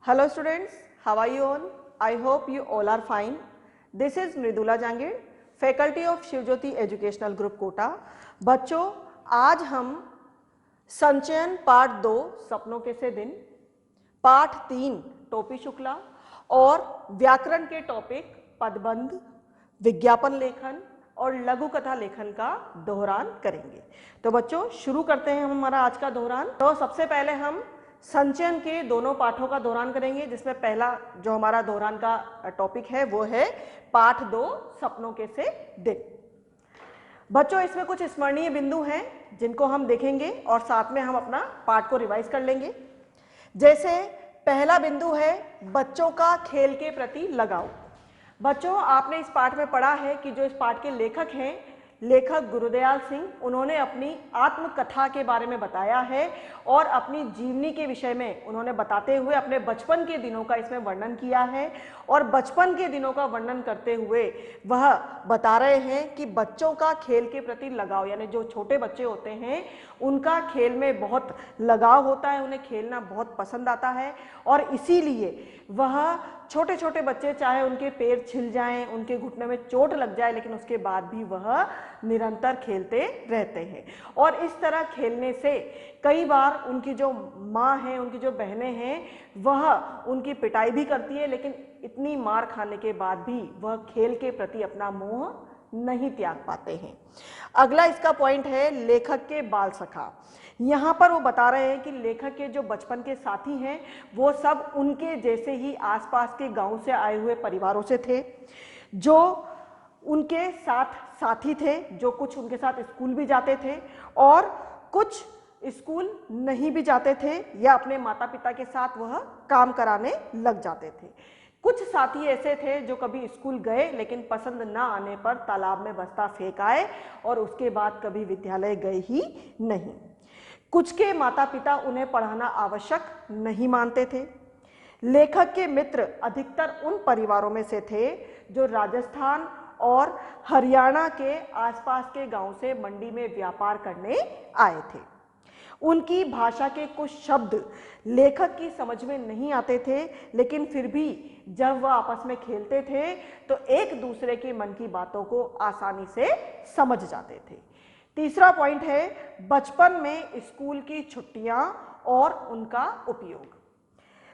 Hello students, how are you all? I hope you all are fine. This is Mridula Jangid, faculty of Shivjyoti educational group Kota. बच्चों, आज हम संचयन part 2 सपनों के से दिन, पाठ 3 टोपी शुक्ला और व्याकरण के टॉपिक पदबंध, विज्ञापन लेखन और लघु कथा लेखन का दोहरान करेंगे। तो बच्चों शुरू करते हैं हम हमारा आज का दोहरान। तो सबसे पहले हम संचयन के दोनों पाठों का दोहरान करेंगे, जिसमें पहला जो हमारा दोहरान का टॉपिक है वो है पाठ 2 सपनों के से दिन। बच्चों इसमें कुछ स्मरणीय बिंदु हैं जिनको हम देखेंगे और साथ में हम अपना पाठ को रिवाइज कर लेंगे। जैसे पहला बिंदु है बच्चों का खेल के प्रति लगाव। बच्चों आपने इस पाठ में पढ़ा है कि जो इस पाठ के लेखक हैं, लेखक गुरुदयाल सिंह, उन्होंने अपनी आत्मकथा के बारे में बताया है और अपनी जीवनी के विषय में उन्होंने बताते हुए अपने बचपन के दिनों का इसमें वर्णन किया है। और बचपन के दिनों का वर्णन करते हुए वह बता रहे हैं कि बच्चों का खेल के प्रति लगाव, यानी जो छोटे बच्चे होते हैं उनका खेल में बहुत लगाव होता है, उन्हें खेलना बहुत पसंद आता है और इसीलिए वह छोटे छोटे बच्चे चाहे उनके पैर छिल जाएं, उनके घुटने में चोट लग जाए, लेकिन उसके बाद भी वह निरंतर खेलते रहते हैं। और इस तरह खेलने से कई बार उनकी जो माँ है, उनकी जो बहनें हैं, वह उनकी पिटाई भी करती है, लेकिन इतनी मार खाने के बाद भी वह खेल के प्रति अपना मोह नहीं त्याग पाते हैं। अगला इसका पॉइंट है लेखक के बाल सखा। यहाँ पर वो बता रहे हैं कि लेखक के जो बचपन के साथी हैं वो सब उनके जैसे ही आसपास के गांव से आए हुए परिवारों से थे, जो उनके साथ साथी थे, जो कुछ उनके साथ स्कूल भी जाते थे और कुछ स्कूल नहीं भी जाते थे या अपने माता पिता के साथ वह काम कराने लग जाते थे। कुछ साथी ऐसे थे जो कभी स्कूल गए लेकिन पसंद ना आने पर तालाब में बस्ता फेंक आए और उसके बाद कभी विद्यालय गए ही नहीं। कुछ के माता पिता उन्हें पढ़ाना आवश्यक नहीं मानते थे। लेखक के मित्र अधिकतर उन परिवारों में से थे जो राजस्थान और हरियाणा के आसपास के गांव से मंडी में व्यापार करने आए थे। उनकी भाषा के कुछ शब्द लेखक की समझ में नहीं आते थे, लेकिन फिर भी जब वह आपस में खेलते थे तो एक दूसरे के मन की बातों को आसानी से समझ जाते थे। तीसरा पॉइंट है बचपन में स्कूल की छुट्टियां और उनका उपयोग।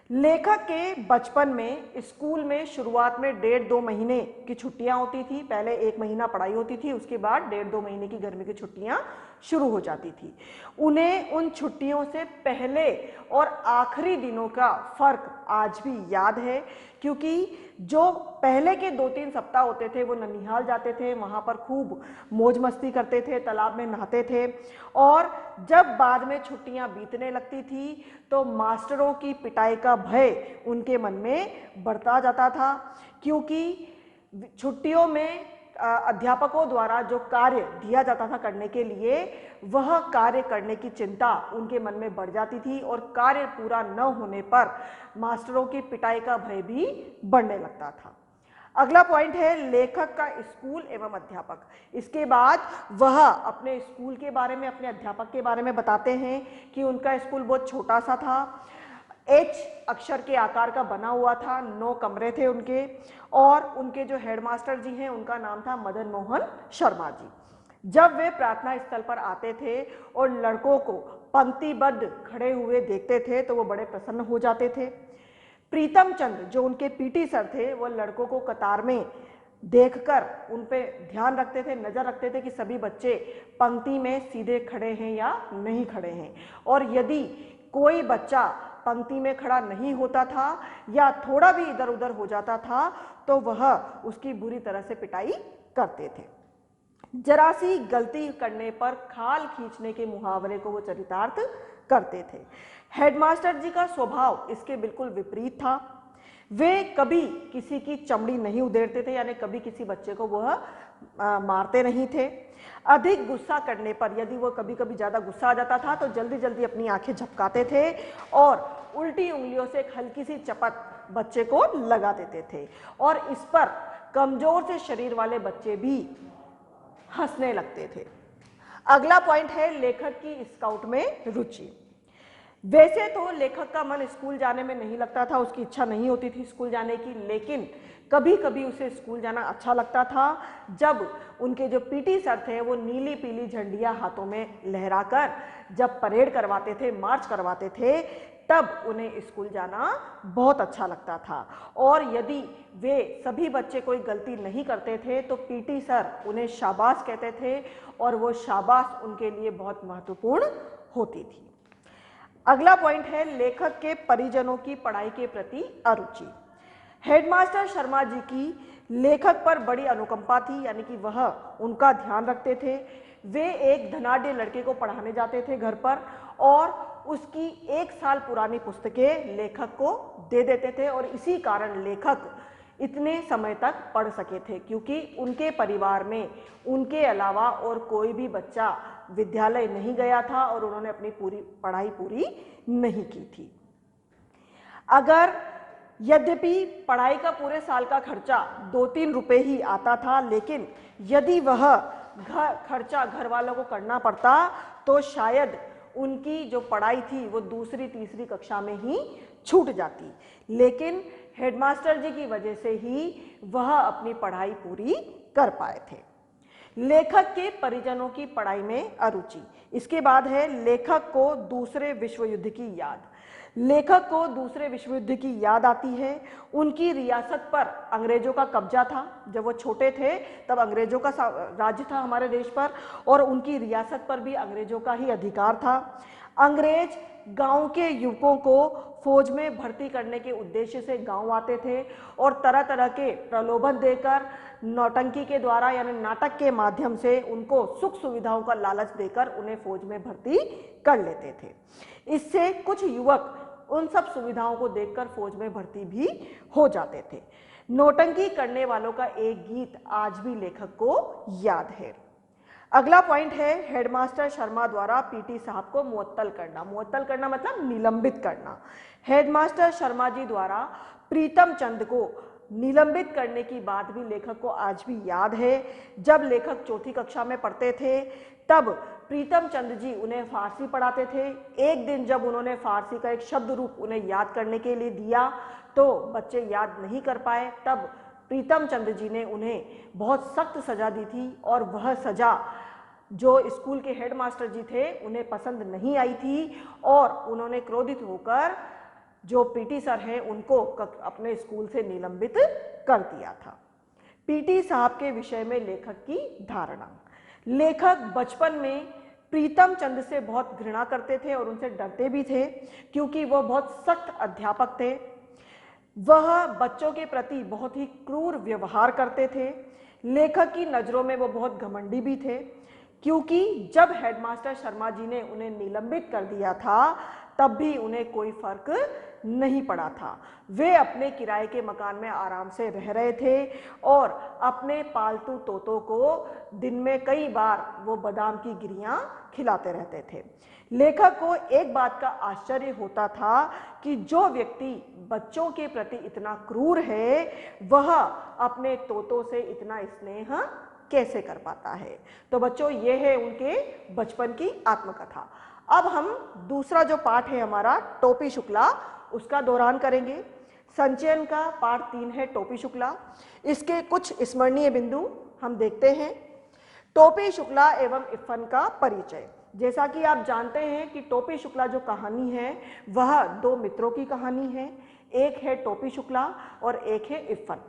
लेखक के बचपन में स्कूल में शुरुआत में 1.5-2 महीने की छुट्टियां होती थी। पहले 1 महीना पढ़ाई होती थी, उसके बाद 1.5-2 महीने की गर्मी की छुट्टियां शुरू हो जाती थी। उन्हें उन छुट्टियों से पहले और आखिरी दिनों का फर्क आज भी याद है, क्योंकि जो पहले के 2-3 सप्ताह होते थे वो ननिहाल जाते थे, वहाँ पर खूब मौज मस्ती करते थे, तालाब में नहाते थे। और जब बाद में छुट्टियां बीतने लगती थी तो मास्टरों की पिटाई का भय उनके मन में बढ़ता जाता था, क्योंकि छुट्टियों में अध्यापकों द्वारा जो कार्य दिया जाता था करने के लिए, वह कार्य करने की चिंता उनके मन में बढ़ जाती थी और कार्य पूरा न होने पर मास्टरों की पिटाई का भय भी बढ़ने लगता था। अगला पॉइंट है लेखक का स्कूल एवं अध्यापक। इसके बाद वह अपने स्कूल के बारे में, अपने अध्यापक के बारे में बताते हैं कि उनका स्कूल बहुत छोटा सा था, H अक्षर के आकार का बना हुआ था, 9 कमरे थे उनके, और उनके जो हेडमास्टर जी हैं उनका नाम था मदन मोहन शर्मा जी। जब वे प्रार्थना स्थल पर आते थे और लड़कों को पंक्तिबद्ध खड़े हुए देखते थे तो वो बड़े प्रसन्न हो जाते थे। प्रीतम चंद्र जो उनके पीटी सर थे, वो लड़कों को कतार में देखकर उन पे ध्यान रखते थे, नजर रखते थे कि सभी बच्चे पंक्ति में सीधे खड़े हैं या नहीं खड़े हैं, और यदि कोई बच्चा पंक्ति में खड़ा नहीं होता था या थोड़ा भी इधर उधर हो जाता था तो वह उसकी बुरी तरह से पिटाई करते थे। जरा सी गलती करने पर खाल खींचने के मुहावरे को वो चरितार्थ करते थे। हेडमास्टर जी का स्वभाव इसके बिल्कुल विपरीत था। वे कभी किसी की चमड़ी नहीं उधेड़ते थे, यानी कभी किसी बच्चे को वह मारते नहीं थे। अधिक गुस्सा करने पर, यदि वो कभी कभी ज़्यादा गुस्सा आ जाता था तो जल्दी जल्दी अपनी आंखें झपकाते थे और उल्टी उंगलियों से एक हल्की सी चपत बच्चे को लगा देते थे, और इस पर कमजोर से शरीर वाले बच्चे भी हंसने लगते थे। अगला पॉइंट है लेखक की स्काउट में रुचि। वैसे तो लेखक का मन स्कूल जाने में नहीं लगता था, उसकी इच्छा नहीं होती थी स्कूल जाने की, लेकिन कभी कभी उसे स्कूल जाना अच्छा लगता था जब उनके जो पीटी सर थे वो नीली पीली झंडियां हाथों में लहराकर जब परेड करवाते थे, मार्च करवाते थे, तब उन्हें स्कूल जाना बहुत अच्छा लगता था। और यदि वे सभी बच्चे कोई गलती नहीं करते थे तो पीटी सर उन्हें शाबाश कहते थे और वो शाबाश उनके लिए बहुत महत्वपूर्ण होती थी। अगला पॉइंट है लेखक के परिजनों की पढ़ाई के प्रति अरुचि। हेडमास्टर शर्मा जी की लेखक पर बड़ी अनुकंपा थी, यानी कि वह उनका ध्यान रखते थे। वे एक धनाढ्य लड़के को पढ़ाने जाते थे घर पर और उसकी 1 साल पुरानी पुस्तकें लेखक को दे देते थे और इसी कारण लेखक इतने समय तक पढ़ सके थे, क्योंकि उनके परिवार में उनके अलावा और कोई भी बच्चा विद्यालय नहीं गया था और उन्होंने अपनी पढ़ाई पूरी नहीं की थी। अगर यद्यपि पढ़ाई का पूरे साल का खर्चा 2-3 रुपए ही आता था, लेकिन यदि वह खर्चा घर वालों को करना पड़ता तो शायद उनकी जो पढ़ाई थी वो दूसरी तीसरी कक्षा में ही छूट जाती, लेकिन हेडमास्टर जी की वजह से ही वह अपनी पढ़ाई पूरी कर पाए थे। लेखक के परिजनों की पढ़ाई में अरुचि। इसके बाद है लेखक को दूसरे विश्व युद्ध की याद। लेखक को दूसरे विश्व युद्ध की याद आती है। उनकी रियासत पर अंग्रेजों का कब्जा था, जब वो छोटे थे तब अंग्रेजों का राज्य था हमारे देश पर और उनकी रियासत पर भी अंग्रेजों का ही अधिकार था। अंग्रेज गांव के युवकों को फौज में भर्ती करने के उद्देश्य से गांव आते थे और तरह तरह के प्रलोभन देकर, नौटंकी के द्वारा यानी नाटक के माध्यम से उनको सुख सुविधाओं का लालच देकर उन्हें फौज में भर्ती कर लेते थे। इससे कुछ युवक उन सब सुविधाओं को देखकर फौज में भर्ती भी हो जाते थे। नौटंकी करने वालों का एक गीत आज भी लेखक को याद है। अगला पॉइंट है हेडमास्टर शर्मा द्वारा पीटी साहब को मुअत्तल करना। मुअत्तल करना मतलब निलंबित करना। हेडमास्टर शर्मा जी द्वारा प्रीतम चंद को निलंबित करने की बात भी लेखक को आज भी याद है। जब लेखक चौथी कक्षा में पढ़ते थे तब प्रीतम चंद जी उन्हें फारसी पढ़ाते थे। एक दिन जब उन्होंने फारसी का एक शब्द रूप उन्हें याद करने के लिए दिया तो बच्चे याद नहीं कर पाए। तब प्रीतम चंद जी ने उन्हें बहुत सख्त सजा दी थी और वह सजा जो स्कूल के हेडमास्टर जी थे उन्हें पसंद नहीं आई थी और उन्होंने क्रोधित होकर जो पीटी सर हैं उनको अपने स्कूल से निलंबित कर दिया था। पीटी साहब के विषय में लेखक की धारणा। लेखक बचपन में प्रीतम चंद से बहुत घृणा करते थे और उनसे डरते भी थे, क्योंकि वह बहुत सख्त अध्यापक थे। वह बच्चों के प्रति बहुत ही क्रूर व्यवहार करते थे। लेखक की नज़रों में वो बहुत घमंडी भी थे, क्योंकि जब हेडमास्टर शर्मा जी ने उन्हें निलंबित कर दिया था तब भी उन्हें कोई फर्क नहीं पड़ा था। वे अपने किराए के मकान में आराम से रह रहे थे और अपने पालतू तोतों को दिन में कई बार वो बादाम की गिरियां खिलाते रहते थे। लेखक को एक बात का आश्चर्य होता था कि जो व्यक्ति बच्चों के प्रति इतना क्रूर है वह अपने तोतों से इतना स्नेह कैसे कर पाता है। तो बच्चों ये है उनके बचपन की आत्मकथा। अब हम दूसरा जो पाठ है हमारा टोपी शुक्ला उसका दौरान करेंगे। संचयन का पाठ 3 है टोपी शुक्ला। इसके कुछ स्मरणीय बिंदु हम देखते हैं। टोपी शुक्ला एवं इफ्फन का परिचय। जैसा कि आप जानते हैं कि टोपी शुक्ला जो कहानी है वह 2 मित्रों की कहानी है। एक है टोपी शुक्ला और एक है इफ्फन।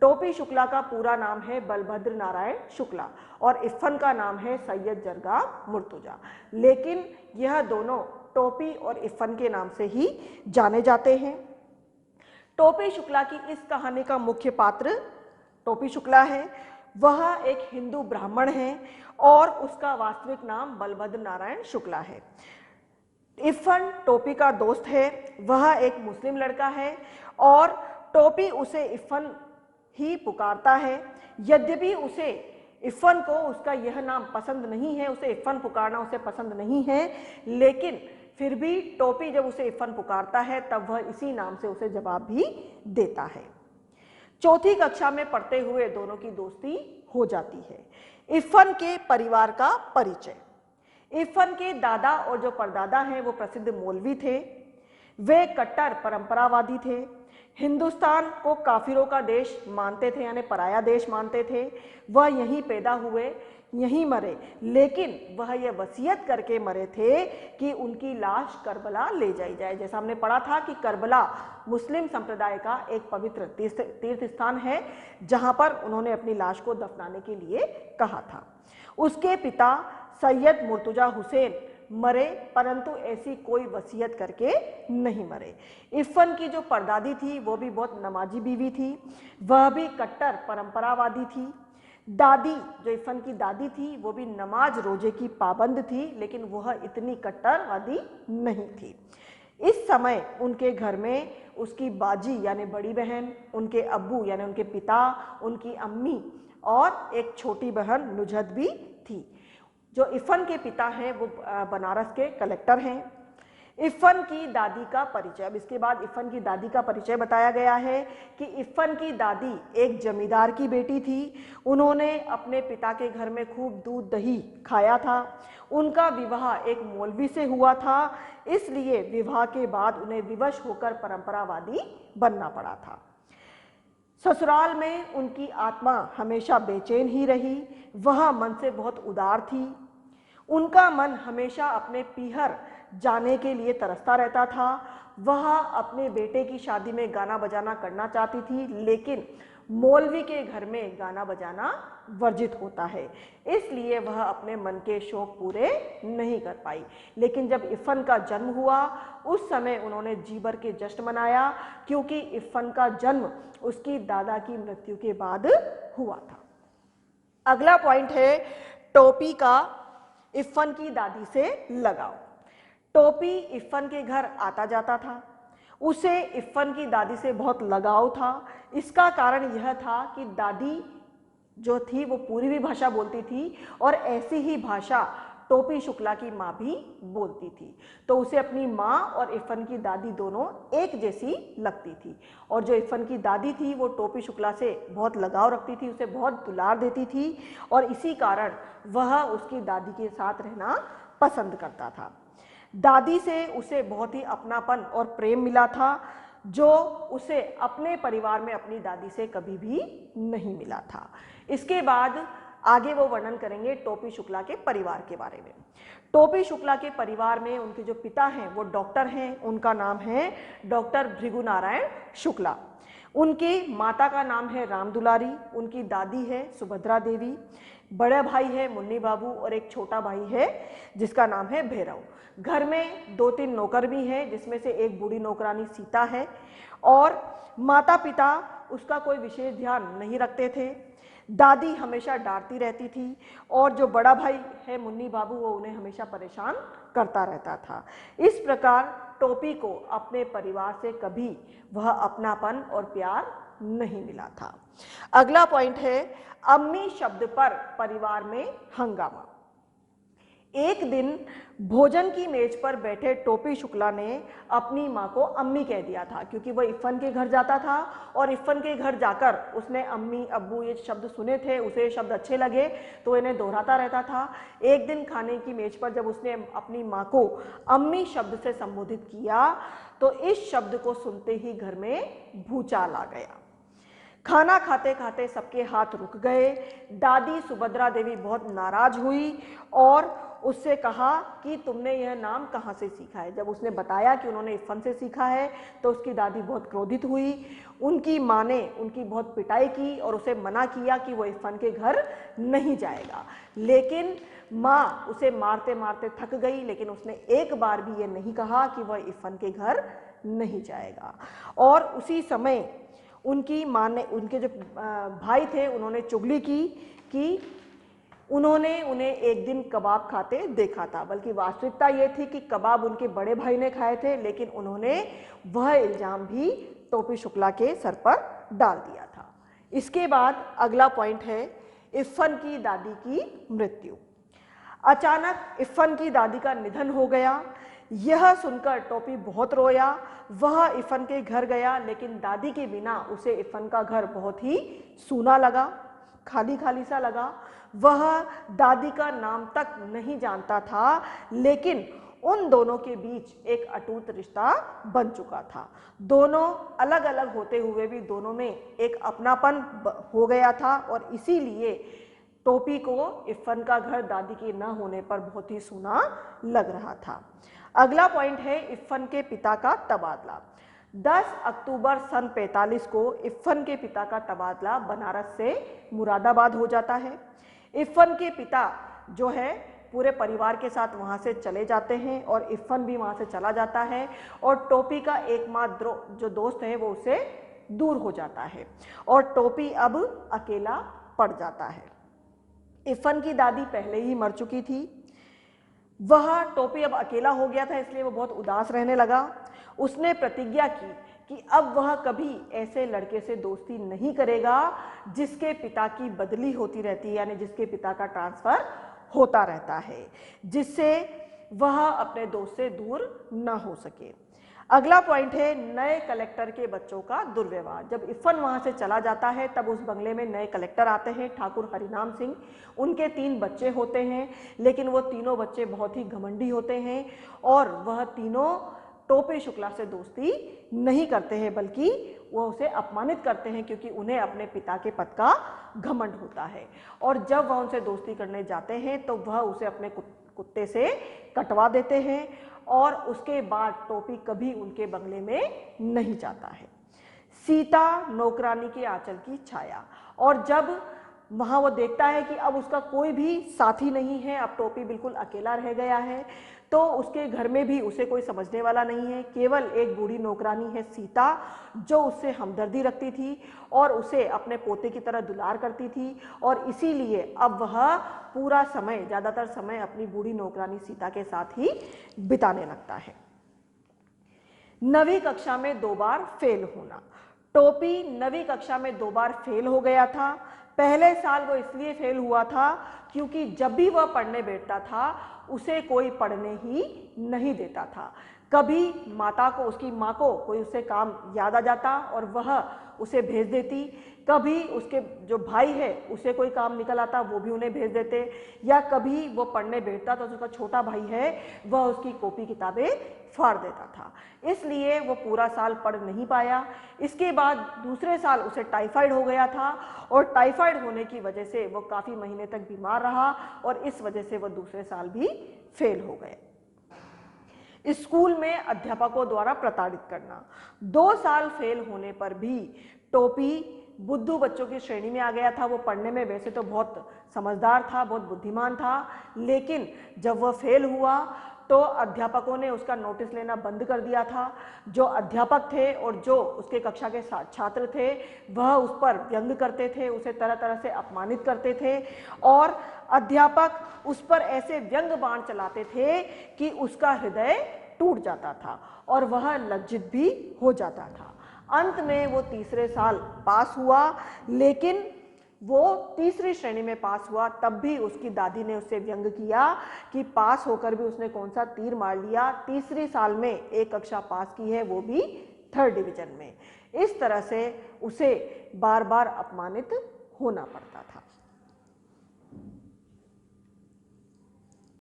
टोपी शुक्ला का पूरा नाम है बलभद्र नारायण शुक्ला और इफ्फन का नाम है सैयद जरगा मुर्तुजा, लेकिन यह दोनों टोपी और इफ्फन के नाम से ही जाने जाते हैं। टोपी शुक्ला की इस कहानी का मुख्य पात्र टोपी शुक्ला है। वह एक हिंदू ब्राह्मण है और उसका वास्तविक नाम बलभद्र नारायण शुक्ला है। इफ्फन टोपी का दोस्त है, वह एक मुस्लिम लड़का है और टोपी उसे इफ्फन ही पुकारता है। यद्यपि उसे इफ्फन को उसका यह नाम पसंद नहीं है, उसे इफ्फन पुकारना उसे पसंद नहीं है, लेकिन फिर भी टोपी जब उसे इफ्फन पुकारता है तब वह इसी नाम से उसे जवाब भी देता है। चौथी कक्षा में पढ़ते हुए दोनों की दोस्ती हो जाती है। इफ्फन के परिवार का परिचय। इरफान के दादा और जो परदादा हैं वो प्रसिद्ध मौलवी थे। वे कट्टर परंपरावादी थे, हिंदुस्तान को काफिरों का देश मानते थे, यानी पराया देश मानते थे। वह यहीं पैदा हुए, यहीं मरे, लेकिन वह यह वसीयत करके मरे थे कि उनकी लाश करबला ले जाई जाए। जैसा हमने पढ़ा था कि करबला मुस्लिम संप्रदाय का एक पवित्र तीर्थ स्थान है जहां पर उन्होंने अपनी लाश को दफनाने के लिए कहा था। उसके पिता सैयद मुर्तजा हुसैन मरे, परंतु ऐसी कोई वसीयत करके नहीं मरे। इरफान की जो परदादी थी वो भी बहुत नमाजी बीवी थी, वह भी कट्टर परंपरावादी थी। दादी, जो इरफान की दादी थी, वो भी नमाज रोजे की पाबंद थी, लेकिन वह इतनी कट्टरवादी नहीं थी। इस समय उनके घर में उसकी बाजी यानी बड़ी बहन, उनके अब्बू यानी उनके पिता, उनकी अम्मी और एक छोटी बहन नुजहत भी थी। जो इरफान के पिता हैं वो बनारस के कलेक्टर हैं। इरफान की दादी का परिचय, अब इसके बाद इरफान की दादी का परिचय बताया गया है कि इरफान की दादी एक जमींदार की बेटी थी। उन्होंने अपने पिता के घर में खूब दूध दही खाया था। उनका विवाह एक मौलवी से हुआ था, इसलिए विवाह के बाद उन्हें विवश होकर परंपरावादी बनना पड़ा था। ससुराल में उनकी आत्मा हमेशा बेचैन ही रही, वह मन से बहुत उदार थी। उनका मन हमेशा अपने पीहर जाने के लिए तरसता रहता था। वह अपने बेटे की शादी में गाना बजाना करना चाहती थी, लेकिन मौलवी के घर में गाना बजाना वर्जित होता है, इसलिए वह अपने मन के शौक पूरे नहीं कर पाई। लेकिन जब इरफान का जन्म हुआ उस समय उन्होंने जी भर के जश्न मनाया, क्योंकि इरफान का जन्म उसकी दादा की मृत्यु के बाद हुआ था। अगला पॉइंट है टोपी का इरफान की दादी से लगाव। टोपी इरफान के घर आता जाता था, उसे इरफान की दादी से बहुत लगाव था। इसका कारण यह था कि दादी जो थी वो पूर्वी भाषा बोलती थी और ऐसी ही भाषा टोपी शुक्ला की माँ भी बोलती थी, तो उसे अपनी माँ और इरफान की दादी दोनों एक जैसी लगती थी। और जो इरफान की दादी थी वो टोपी शुक्ला से बहुत लगाव रखती थी, उसे बहुत दुलार देती थी और इसी कारण वह उसकी दादी के साथ रहना पसंद करता था। दादी से उसे बहुत ही अपनापन और प्रेम मिला था, जो उसे अपने परिवार में अपनी दादी से कभी भी नहीं मिला था। इसके बाद आगे वो वर्णन करेंगे टोपी शुक्ला के परिवार के बारे में। टोपी शुक्ला के परिवार में उनके जो पिता हैं वो डॉक्टर हैं, उनका नाम है डॉक्टर भृगु नारायण शुक्ला। उनकी माता का नाम है राम दुलारी, उनकी दादी है सुभद्रा देवी, बड़ा भाई है मुन्नी बाबू और एक छोटा भाई है जिसका नाम है भैरव। घर में 2-3 नौकर भी हैं, जिसमें से एक बूढ़ी नौकरानी सीता है, और माता पिता उसका कोई विशेष ध्यान नहीं रखते थे। दादी हमेशा डांटती रहती थी और जो बड़ा भाई है मुन्नी बाबू वो उन्हें हमेशा परेशान करता रहता था। इस प्रकार टोपी को अपने परिवार से कभी वह अपनापन और प्यार नहीं मिला था। अगला पॉइंट है अम्मी शब्द पर परिवार में हंगामा। एक दिन भोजन की मेज पर बैठे टोपी शुक्ला ने अपनी माँ को अम्मी कह दिया था, क्योंकि वह इरफान के घर जाता था और इरफान के घर जाकर उसने अम्मी अब्बू ये शब्द सुने थे, उसे ये शब्द अच्छे लगे तो इन्हें दोहराता रहता था। एक दिन खाने की मेज पर जब उसने अपनी माँ को अम्मी शब्द से संबोधित किया तो इस शब्द को सुनते ही घर में भूचाल आ गया। खाना खाते खाते सबके हाथ रुक गए। दादी सुभद्रा देवी बहुत नाराज हुई और उससे कहा कि तुमने यह नाम कहाँ से सीखा है। जब उसने बताया कि उन्होंने इरफान से सीखा है तो उसकी दादी बहुत क्रोधित हुई। उनकी माँ ने उनकी बहुत पिटाई की और उसे मना किया कि वो इरफान के घर नहीं जाएगा, लेकिन माँ उसे मारते मारते थक गई, लेकिन उसने एक बार भी ये नहीं कहा कि वह इरफान के घर नहीं जाएगा। और उसी समय उनकी माँ ने, उनके जो भाई थे उन्होंने चुगली की कि उन्होंने उन्हें एक दिन कबाब खाते देखा था, बल्कि वास्तविकता ये थी कि कबाब उनके बड़े भाई ने खाए थे, लेकिन उन्होंने वह इल्जाम भी टोपी शुक्ला के सर पर डाल दिया था। इसके बाद अगला पॉइंट है इरफान की दादी की मृत्यु। अचानक इरफान की दादी का निधन हो गया। यह सुनकर टोपी बहुत रोया। वह इरफान के घर गया, लेकिन दादी के बिना उसे इरफान का घर बहुत ही सूना लगा। खाली खाली सा लगा। वह दादी का नाम तक नहीं जानता था, लेकिन उन दोनों के बीच एक अटूट रिश्ता बन चुका था। दोनों अलग अलग होते हुए भी दोनों में एक अपनापन हो गया था और इसीलिए टोपी को इफ़न का घर दादी के न होने पर बहुत ही सूना लग रहा था। अगला पॉइंट है इफ़न के पिता का तबादला। 10 अक्टूबर सन 45 को इफ़न के पिता का तबादला बनारस से मुरादाबाद हो जाता है। इफ़न के पिता जो है पूरे परिवार के साथ वहाँ से चले जाते हैं और इफ़न भी वहाँ से चला जाता है और टोपी का एकमात्र जो दोस्त है वो उससे दूर हो जाता है और टोपी अब अकेला पड़ जाता है। इफ़न की दादी पहले ही मर चुकी थी। वह टोपी अब अकेला हो गया था, इसलिए वो बहुत उदास रहने लगा। उसने प्रतिज्ञा की कि अब वह कभी ऐसे लड़के से दोस्ती नहीं करेगा जिसके पिता की बदली होती रहती है, यानी जिसके पिता का ट्रांसफ़र होता रहता है, जिससे वह अपने दोस्त से दूर न हो सके। अगला पॉइंट है नए कलेक्टर के बच्चों का दुर्व्यवहार। जब इफ़न वहाँ से चला जाता है तब उस बंगले में नए कलेक्टर आते हैं, ठाकुर हरिनाम सिंह। उनके 3 बच्चे होते हैं, लेकिन वो तीनों बच्चे बहुत ही घमंडी होते हैं और वह तीनों टोपी शुक्ला से दोस्ती नहीं करते हैं, बल्कि वो उसे अपमानित करते हैं क्योंकि उन्हें अपने पिता के पद का घमंड होता है। और जब वह उनसे दोस्ती करने जाते हैं तो वह उसे अपने कुत्ते से कटवा देते हैं और उसके बाद टोपी कभी उनके बंगले में नहीं जाता है। सीता नौकरानी के आंचल की छाया। और जब वहाँ वो देखता है कि अब उसका कोई भी साथी नहीं है, अब टोपी बिल्कुल अकेला रह गया है, तो उसके घर में भी उसे कोई समझने वाला नहीं है। केवल एक बूढ़ी नौकरानी है सीता, जो उससे हमदर्दी रखती थी और उसे अपने पोते की तरह दुलार करती थी और इसीलिए अब वह पूरा समय, ज़्यादातर समय अपनी बूढ़ी नौकरानी सीता के साथ ही बिताने लगता है। 9वीं कक्षा में 2 बार फेल होना। टोपी 9वीं कक्षा में 2 बार फेल हो गया था। पहले साल वो इसलिए फेल हुआ था क्योंकि जब भी वह पढ़ने बैठता था उसे कोई पढ़ने ही नहीं देता था। कभी माता को, उसकी माँ को कोई उससे काम याद आ जाता और वह उसे भेज देती, कभी उसके जो भाई है उसे कोई काम निकल आता, वो भी उन्हें भेज देते, या कभी वो पढ़ने बैठता तो उसका छोटा भाई है वह उसकी कॉपी किताबें फाड़ देता था। इसलिए वो पूरा साल पढ़ नहीं पाया। इसके बाद दूसरे साल उसे टाइफाइड हो गया था और टाइफाइड होने की वजह से वो काफ़ी महीने तक बीमार रहा और इस वजह से वो दूसरे साल भी फेल हो गए। स्कूल में अध्यापकों द्वारा प्रताड़ित करना। 2 साल फेल होने पर भी टोपी बुद्धू बच्चों की श्रेणी में आ गया था। वो पढ़ने में वैसे तो बहुत समझदार था, बहुत बुद्धिमान था, लेकिन जब वह फेल हुआ तो अध्यापकों ने उसका नोटिस लेना बंद कर दिया था। जो अध्यापक थे और जो उसके कक्षा के छात्र थे वह उस पर व्यंग करते थे, उसे तरह तरह से अपमानित करते थे और अध्यापक उस पर ऐसे व्यंग बाण चलाते थे कि उसका हृदय टूट जाता था और वह लज्जित भी हो जाता था। अंत में वो तीसरे साल पास हुआ, लेकिन वो तीसरी श्रेणी में पास हुआ तब भी उसकी दादी ने उससे व्यंग किया कि पास होकर भी उसने कौन सा तीर मार लिया, तीसरी साल में एक कक्षा पास की है, वो भी 3rd डिवीजन में। इस तरह से उसे बार बार अपमानित होना पड़ता था।